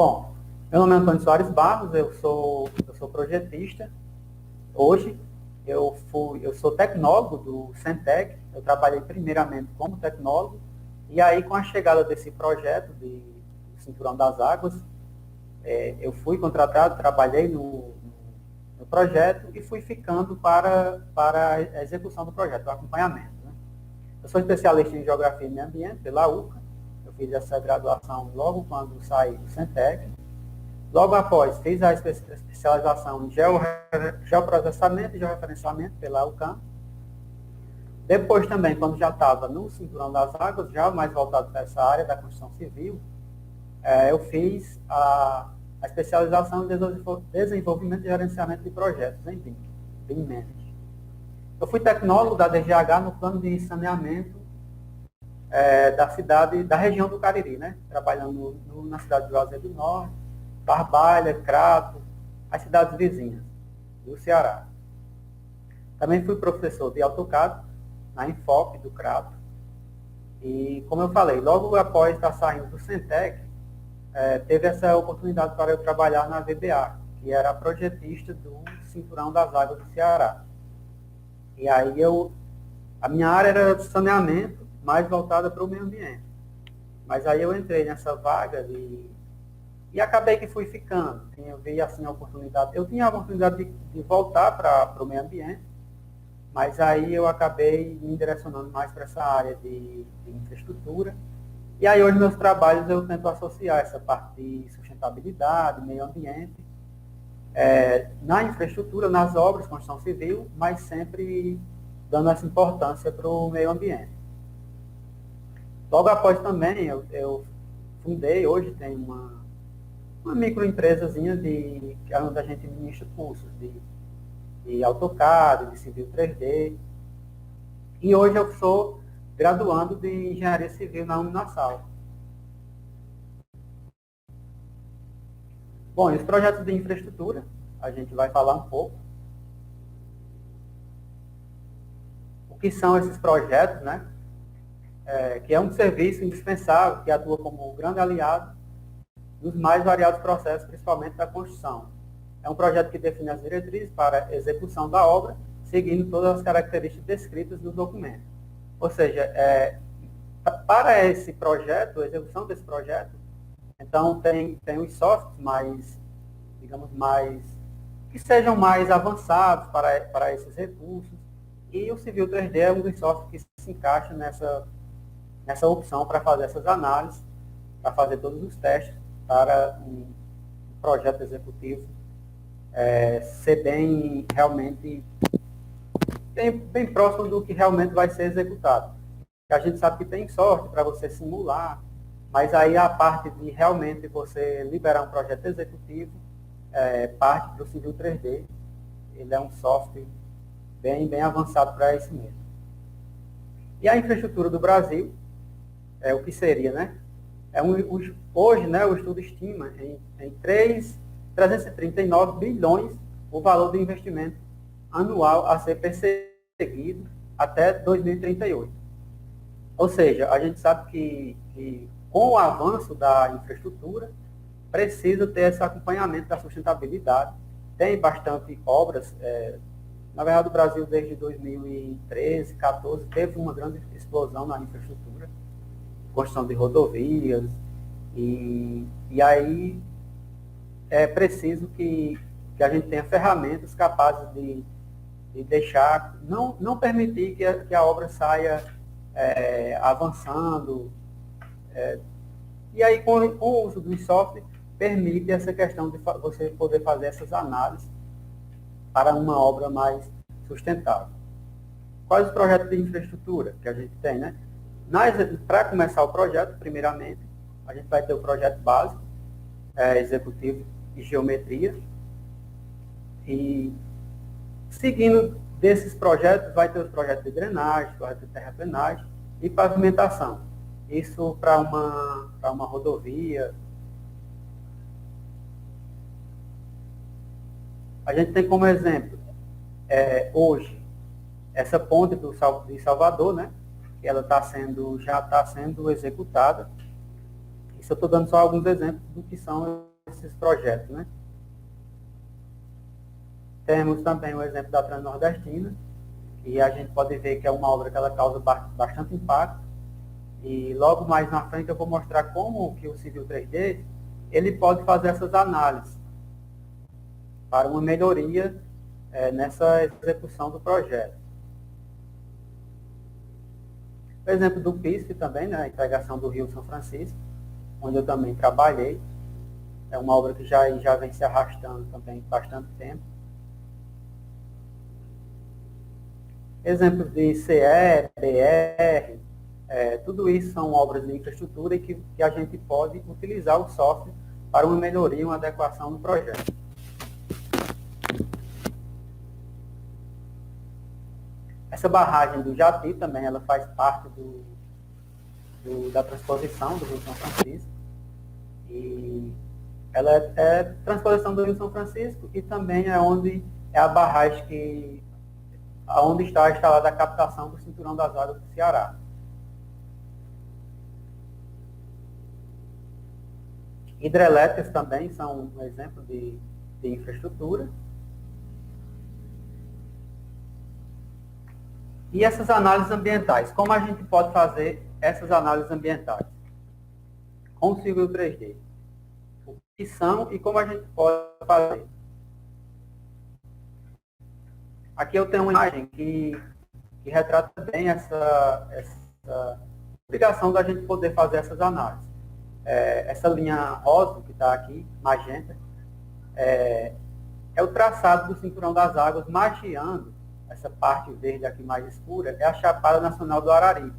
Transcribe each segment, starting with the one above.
Bom, meu nome é Antônio Soares Barros, eu sou projetista. Hoje eu sou tecnólogo do Centec, eu trabalhei primeiramente como tecnólogo, e aí com a chegada desse projeto de Cinturão das Águas, eu fui contratado, trabalhei no projeto e fui ficando para a execução do projeto, o acompanhamento, né? Eu sou especialista em Geografia e Meio Ambiente pela UCA, eu fiz essa graduação logo quando saí do Centec. Logo após, fiz a especialização em geoprocessamento e georreferenciamento pela UCAM. Depois também, quando já estava no Cinturão das Águas, já mais voltado para essa área da construção civil, eu fiz a especialização em desenvolvimento e gerenciamento de projetos em BIM Management. Eu fui tecnólogo da DGH no plano de saneamento da cidade, da região do Cariri, né? Trabalhando na cidade de Juazeiro do Norte, Barbalha, Crato, as cidades vizinhas do Ceará. Também fui professor de AutoCAD na Infope do Crato. E, como eu falei, logo após estar saindo do Centec, teve essa oportunidade para eu trabalhar na VBA, que era a projetista do Cinturão das Águas do Ceará. E aí a minha área era de saneamento, mais voltada para o meio ambiente. Mas aí eu entrei nessa vaga e acabei que fui ficando. Eu vi assim a oportunidade. Eu tinha a oportunidade de voltar para o meio ambiente, mas aí eu acabei me direcionando mais para essa área de infraestrutura. E aí hoje meus trabalhos eu tento associar essa parte de sustentabilidade, meio ambiente, na infraestrutura, nas obras, construção civil, mas sempre dando essa importância para o meio ambiente. Logo após também eu fundei, hoje tem uma microempresazinha onde a gente ministra cursos de AutoCAD, de Civil 3D. E hoje eu sou graduando de Engenharia Civil na Uninasal. Bom, e os projetos de infraestrutura, a gente vai falar um pouco. O que são esses projetos, né? Que é um serviço indispensável, que atua como um grande aliado nos mais variados processos, principalmente da construção. É um projeto que define as diretrizes para a execução da obra, seguindo todas as características descritas no documento. Ou seja, para esse projeto, a execução desse projeto, então tem os softwares que sejam mais avançados para esses recursos, e o Civil 3D é um dos softwares que se encaixa nessa opção para fazer essas análises, para fazer todos os testes, para um projeto executivo ser realmente bem próximo do que realmente vai ser executado. A gente sabe que tem sorte para você simular, mas aí a parte de realmente você liberar um projeto executivo parte para o Civil 3D. Ele é um software bem avançado para isso mesmo. E a infraestrutura do Brasil, o que seria, né? Hoje, né, o estudo estima em 339 bilhões o valor do investimento anual a ser perseguido até 2038. Ou seja, a gente sabe que com o avanço da infraestrutura, precisa ter esse acompanhamento da sustentabilidade. Tem bastante obras. Na verdade, o Brasil, desde 2013, 2014, teve uma grande explosão na infraestrutura, construção de rodovias, e aí é preciso que a gente tenha ferramentas capazes de deixar, não permitir que a obra saia avançando. E aí, com o uso do software, permite essa questão de você poder fazer essas análises para uma obra mais sustentável. Quais os projetos de infraestrutura que a gente tem, né? Para começar o projeto, primeiramente, a gente vai ter o projeto básico, executivo de geometria, e seguindo desses projetos, vai ter os projetos de drenagem, projetos de terraplenagem e pavimentação. Isso para uma rodovia. A gente tem como exemplo, hoje, essa ponte de Salvador, né? Ela já está sendo executada. Isso eu estou dando só alguns exemplos do que são esses projetos, né? Temos também o exemplo da Transnordestina, e a gente pode ver que é uma obra que ela causa bastante impacto, e logo mais na frente eu vou mostrar como que o Civil 3D ele pode fazer essas análises para uma melhoria nessa execução do projeto. O exemplo do PISF também, né, a integração do Rio São Francisco, onde eu também trabalhei. É uma obra que já vem se arrastando também bastante tempo. Exemplos de CE, BR, tudo isso são obras de infraestrutura e que a gente pode utilizar o software para uma melhoria, uma adequação no projeto. Essa barragem do Jati também, ela faz parte da transposição do Rio São Francisco. E ela é transposição do Rio São Francisco e também é a barragem onde está instalada a captação do cinturão das águas do Ceará. Hidrelétricas também são um exemplo de infraestrutura. E essas análises ambientais, como a gente pode fazer essas análises ambientais? Com o Civil 3D. O que são e como a gente pode fazer. Aqui eu tenho uma imagem que retrata bem essa obrigação da gente poder fazer essas análises. Essa linha rosa que está aqui, magenta, é o traçado do cinturão das águas margeando essa parte verde aqui mais escura, é a Chapada Nacional do Araripe.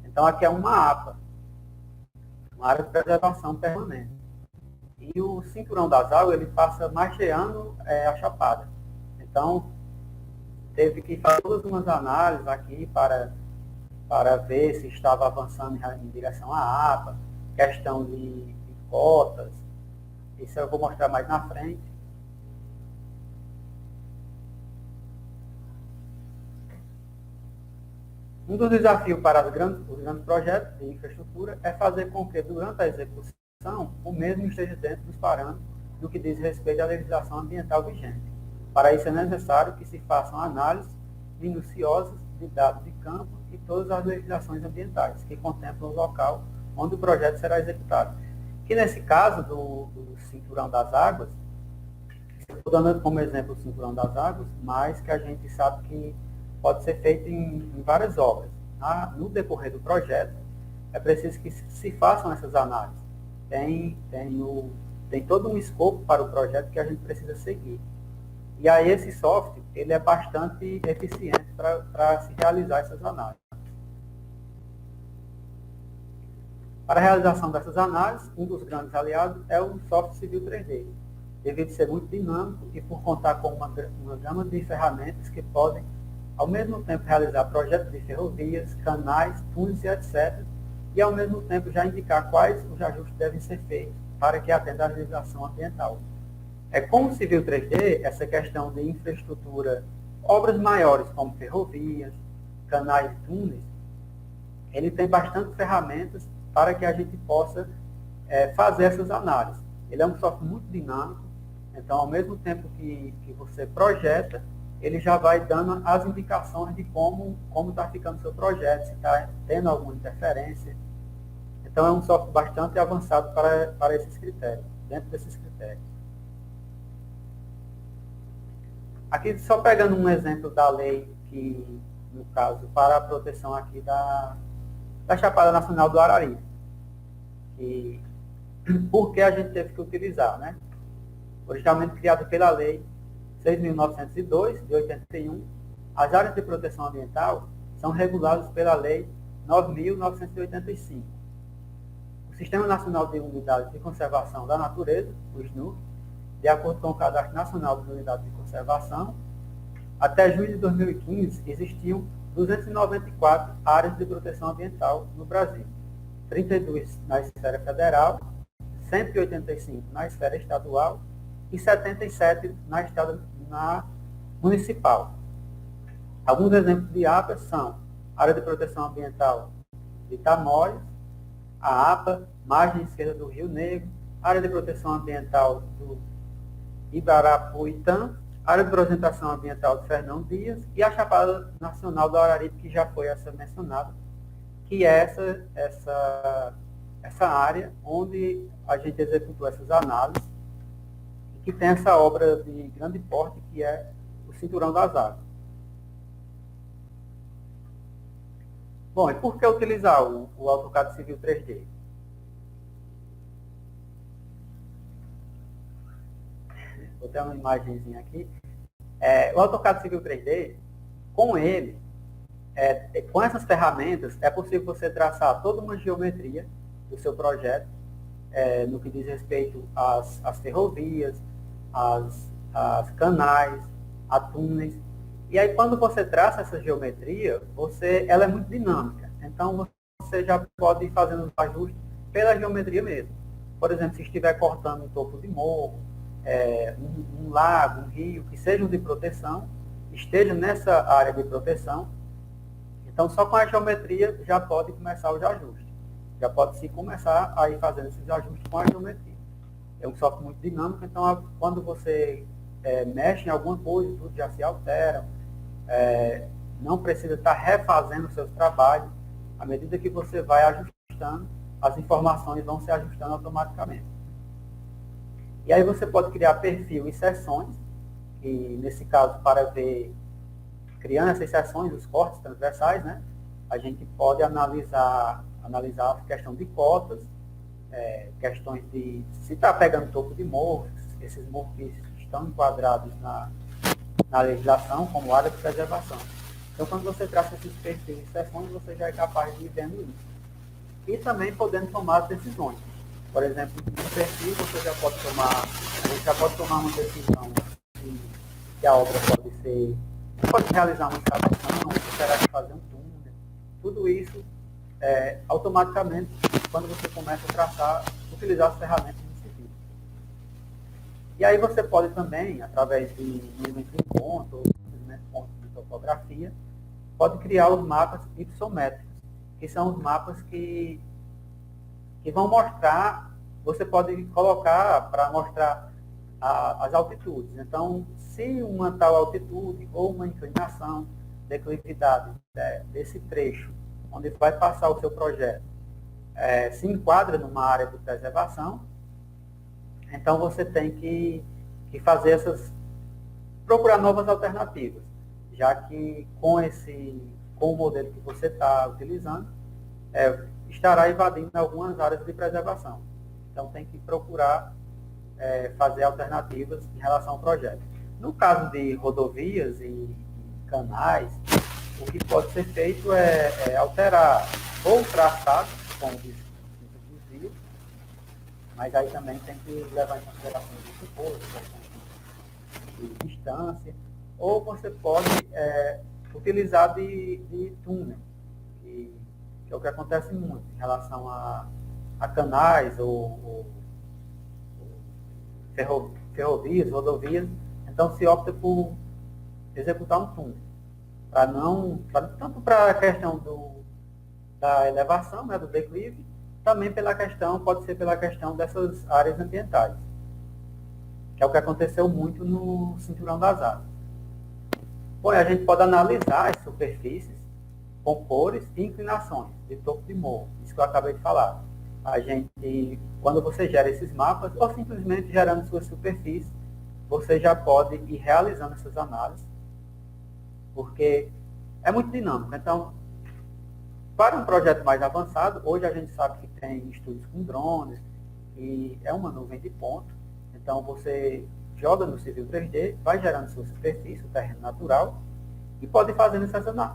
Então aqui é uma APA, uma área de preservação permanente. E o cinturão das águas, ele passa margeando a Chapada. Então, teve que fazer todas umas análises aqui para ver se estava avançando em direção à APA, questão de cotas, isso eu vou mostrar mais na frente. Um dos desafios para os grandes projetos de infraestrutura é fazer com que, durante a execução, o mesmo esteja dentro dos parâmetros do que diz respeito à legislação ambiental vigente. Para isso é necessário que se façam análises minuciosas de dados de campo e todas as legislações ambientais que contemplam o local onde o projeto será executado. Que nesse caso do cinturão das águas, estou dando como exemplo o cinturão das águas, mas que a gente sabe que pode ser feito em várias obras. No decorrer do projeto, é preciso que se façam essas análises. Tem todo um escopo para o projeto que a gente precisa seguir. E aí esse software, ele é bastante eficiente para se realizar essas análises. Para a realização dessas análises, um dos grandes aliados é o software Civil 3D, devido ser muito dinâmico e por contar com uma gama de ferramentas que podem, ao mesmo tempo, realizar projetos de ferrovias, canais, túneis e etc., e ao mesmo tempo já indicar quais os ajustes devem ser feitos para que atenda à legislação ambiental. Com o Civil 3D, essa questão de infraestrutura, obras maiores como ferrovias, canais e túneis, ele tem bastante ferramentas para que a gente possa fazer essas análises. Ele é um software muito dinâmico, então ao mesmo tempo que você projeta, ele já vai dando as indicações de como está ficando o seu projeto, se está tendo alguma interferência. Então é um software bastante avançado para esses critérios, dentro desses critérios. Aqui só pegando um exemplo da lei que, no caso, para a proteção aqui da Chapada Nacional do Araripe. E por que a gente teve que utilizar, né? Originalmente criada pela lei 6.902, de 81, as áreas de proteção ambiental são reguladas pela lei 9.985. O Sistema Nacional de Unidades de Conservação da Natureza, o SNUC, de acordo com o Cadastro Nacional de Unidades de Conservação, até junho de 2015 existiam 294 áreas de proteção ambiental no Brasil, 32 na esfera federal, 185 na esfera estadual e 77 na municipal. Alguns exemplos de APAs são a Área de Proteção Ambiental de Tamoios, a APA, margem esquerda do Rio Negro, área de proteção ambiental do Ibarapuitã, área de representação ambiental de Fernão Dias e a Chapada Nacional do Araripe, que já foi essa mencionada, que é essa área onde a gente executou essas análises e que tem essa obra de grande porte, que é o Cinturão das Águas. Bom, e por que utilizar o AutoCAD Civil 3D? Vou ter uma imagenzinha aqui. O AutoCAD Civil 3D, com ele, com essas ferramentas, é possível você traçar toda uma geometria do seu projeto, no que diz respeito às ferrovias, às canais, a túneis. E aí, quando você traça essa geometria, ela é muito dinâmica. Então, você já pode ir fazendo os ajustes pela geometria mesmo. Por exemplo, se estiver cortando um topo de morro, um lago, um rio, que sejam de proteção, esteja nessa área de proteção, então só com a geometria já pode começar os ajustes. Já pode se começar a ir fazendo esses ajustes com a geometria. É um software muito dinâmico, então quando você mexe em alguma coisa, tudo já se altera, não precisa estar refazendo os seus trabalhos. À medida que você vai ajustando, as informações vão se ajustando automaticamente. E aí você pode criar perfil e seções, que nesse caso, para ver, criando essas seções, os cortes transversais, né, a gente pode analisar a questão de cotas, questões de se está pegando topo de morro, esses morros que estão enquadrados na legislação como área de preservação. Então, quando você traça esses perfis e seções, você já é capaz de ir vendo isso. E também podendo tomar decisões. Por exemplo, no perfil, a gente já pode tomar uma decisão que a obra pode realizar uma escavação, se terá que fazer um túnel. Tudo isso, automaticamente, quando você começa a traçar, utilizar as ferramentas do civil. E aí você pode também, através de movimento de ponto, ou movimento de ponto de topografia, pode criar os mapas ipsométricos, que são os mapas que vão mostrar, você pode colocar para mostrar as altitudes. Então, se uma tal altitude ou uma inclinação, declividade desse trecho, onde vai passar o seu projeto, se enquadra numa área de preservação, então você tem que fazer procurar novas alternativas, já que com o modelo que você está utilizando, estará invadindo algumas áreas de preservação. Então tem que procurar fazer alternativas em relação ao projeto. No caso de rodovias e canais, o que pode ser feito é alterar ou o traçado, como diz o desvio, mas aí também tem que levar em consideração o suposto, de distância, ou você pode utilizar de túnel, que é o que acontece muito em relação a canais ou ferrovias, rodovias. Então se opta por executar um túnel, tanto para a questão da elevação, né, do declive, também pode ser pela questão dessas áreas ambientais, que é o que aconteceu muito no Cinturão das Águas. Bom, a gente pode analisar as superfícies com cores e inclinações de topo de morro, isso que eu acabei de falar. A gente, quando você gera esses mapas, ou simplesmente gerando suas superfícies, você já pode ir realizando essas análises, porque é muito dinâmico. Então, para um projeto mais avançado, hoje a gente sabe que tem estudos com drones, e é uma nuvem de pontos. Então, você joga no Civil 3D, vai gerando sua superfície, o terreno natural, e pode ir fazendo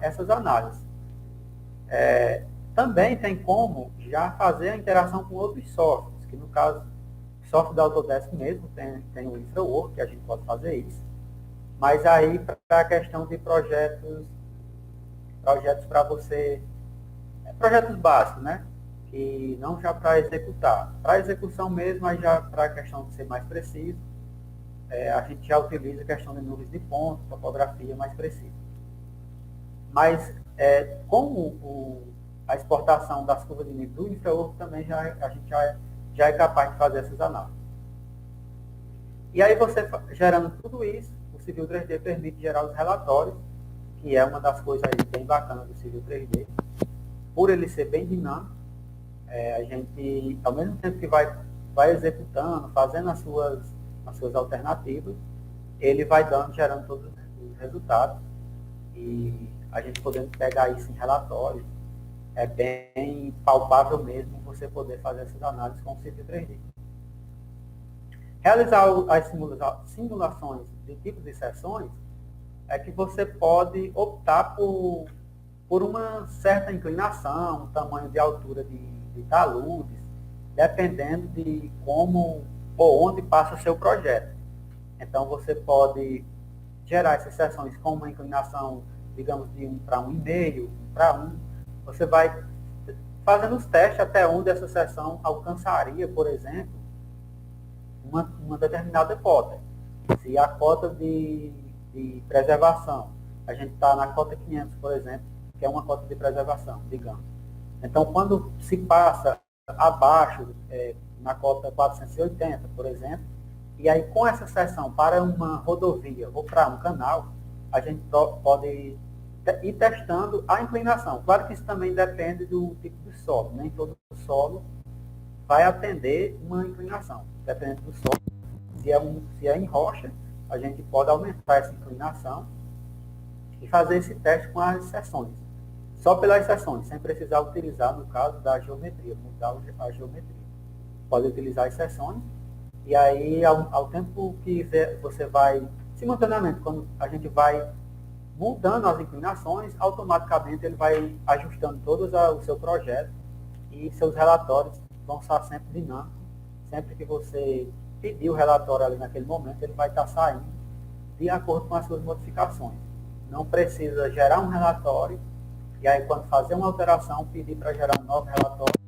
essas análises. Também tem como já fazer a interação com outros softwares, que no caso, o software da Autodesk mesmo tem o InfraWorks, que a gente pode fazer isso. Mas aí, para a questão de projetos para você, projetos básicos, né? Que não já para executar. Para execução mesmo, aí já para a questão de ser mais preciso, a gente já utiliza a questão de nuvens de pontos, topografia mais precisa. Mas, como a exportação das curvas de nível do InfraWorks também a gente já já é capaz de fazer essas análises. E aí você, gerando tudo isso, o Civil 3D permite gerar os relatórios, que é uma das coisas aí bem bacanas do Civil 3D. Por ele ser bem dinâmico, a gente, ao mesmo tempo que vai executando, fazendo as suas alternativas, ele vai gerando todos os resultados, e a gente podendo pegar isso em relatórios, é bem palpável mesmo você poder fazer essas análises com o Civil 3D. Realizar as simulações de tipos de seções é que você pode optar por uma certa inclinação, um tamanho de altura de taludes, dependendo de como ou onde passa seu projeto. Então, você pode gerar essas seções com uma inclinação, digamos, de 1 para 1,5, 1 para 1. Você vai fazendo os testes até onde essa seção alcançaria, por exemplo, uma determinada cota. Se a cota de preservação, a gente está na cota 500, por exemplo, que é uma cota de preservação, digamos. Então, quando se passa abaixo, na cota 480, por exemplo, e aí com essa seção para uma rodovia ou para um canal, a gente pode ir testando a inclinação. Claro que isso também depende do tipo de solo. Nem todo solo vai atender uma inclinação. Dependendo do solo, se é em rocha, a gente pode aumentar essa inclinação e fazer esse teste com as seções. Só pelas seções, sem precisar utilizar, no caso da geometria, mudar a geometria. Pode utilizar as seções, e aí, ao tempo que você vai, simultaneamente, quando a gente vai mudando as inclinações, automaticamente ele vai ajustando todo o seu projeto, e seus relatórios vão estar sempre dinâmicos. Sempre que você pedir o relatório ali naquele momento, ele vai estar saindo de acordo com as suas modificações. Não precisa gerar um relatório, e aí quando fazer uma alteração, pedir para gerar um novo relatório,